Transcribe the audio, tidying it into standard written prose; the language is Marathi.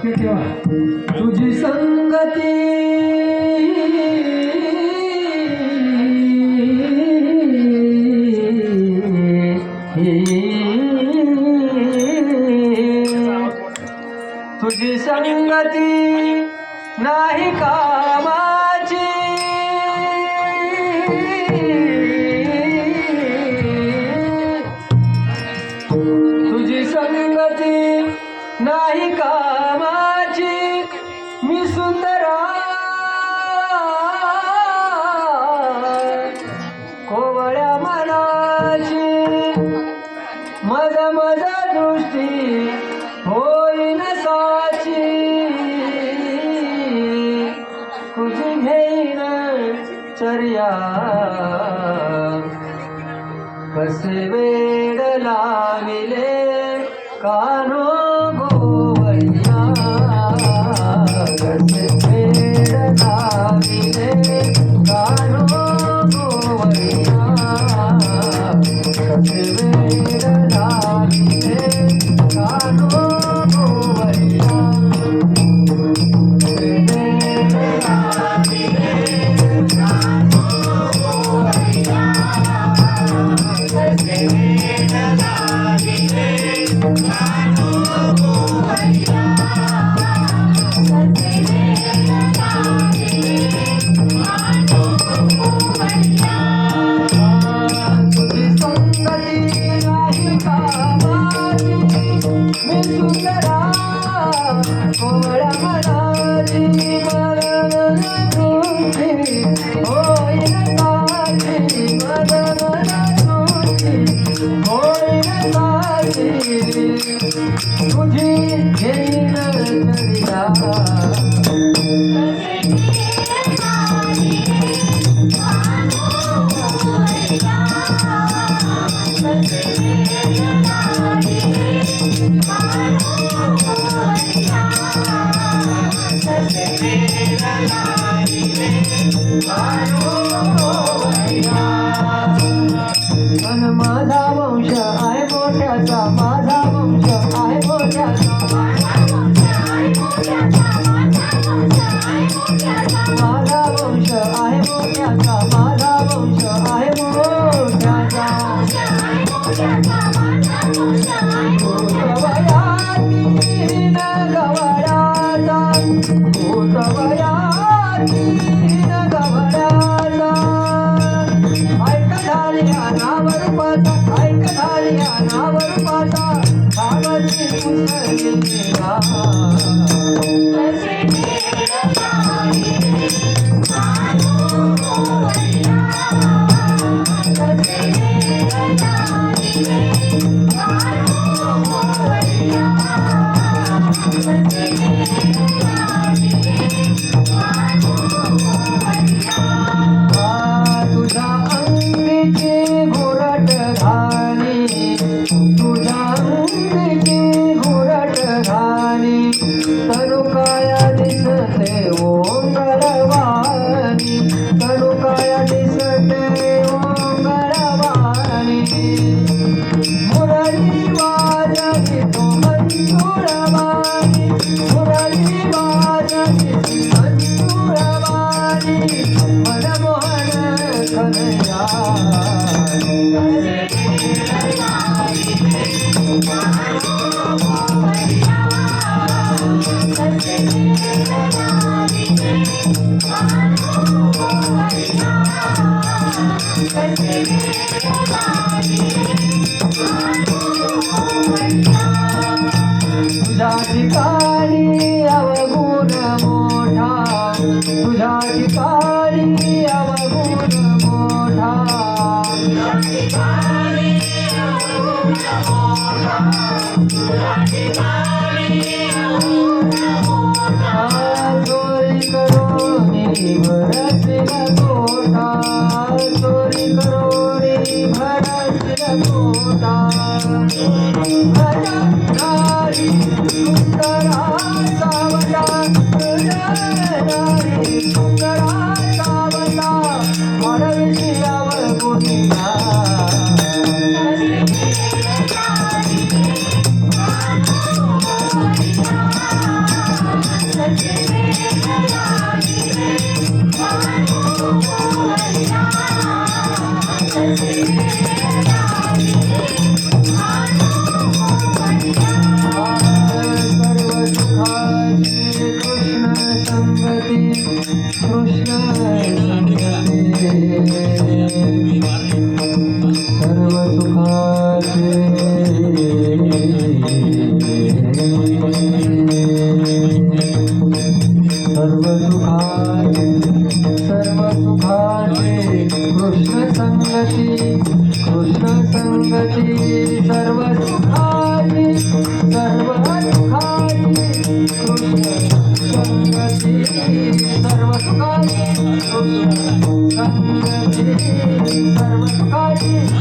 लक्षात ठेवा तुझी संगती तुझी संगती नाही कामाची तुझी संगती नाही कामाची मी सुंदरा कोवळ्या मनाची मज मज दृष्टी होईन साची तुझी घेईन चर्या कसे वेड लाविले कानो गोवळ्या कसे वेड लाविले कानो गोवळ्या कसे वेड लाविले कानो गोवळ्या माझा वंश आहे मोठ्याचा माझा वंश आहे मोठ्याचा माझा वंश आहे मोठ्याचा माझा वंश आहे मोठ्याचा भूतवयातीन गवळ्याचा भूतवयातीन गवळ्याचा ऐक झाल्या नावरूपाचा ऐक झाल्या नावरूपाचा कामाची पुसलेला तुझ्या ठिकाणी अवगुण मोठा तुझ्या ठिकाणी अवगुण मोठा चोरी करोनी भरतील तोटा चोरी करोनी भरतील तोटा सुंदरा सावला सुंदरा सावला अडविशीवर गुन्हा सर्व सुखाचे कृष्ण संगती सर्व सुखाची कृष्ण संगती सर्व सुखाची कृष्ण संगती सर्व सुखाची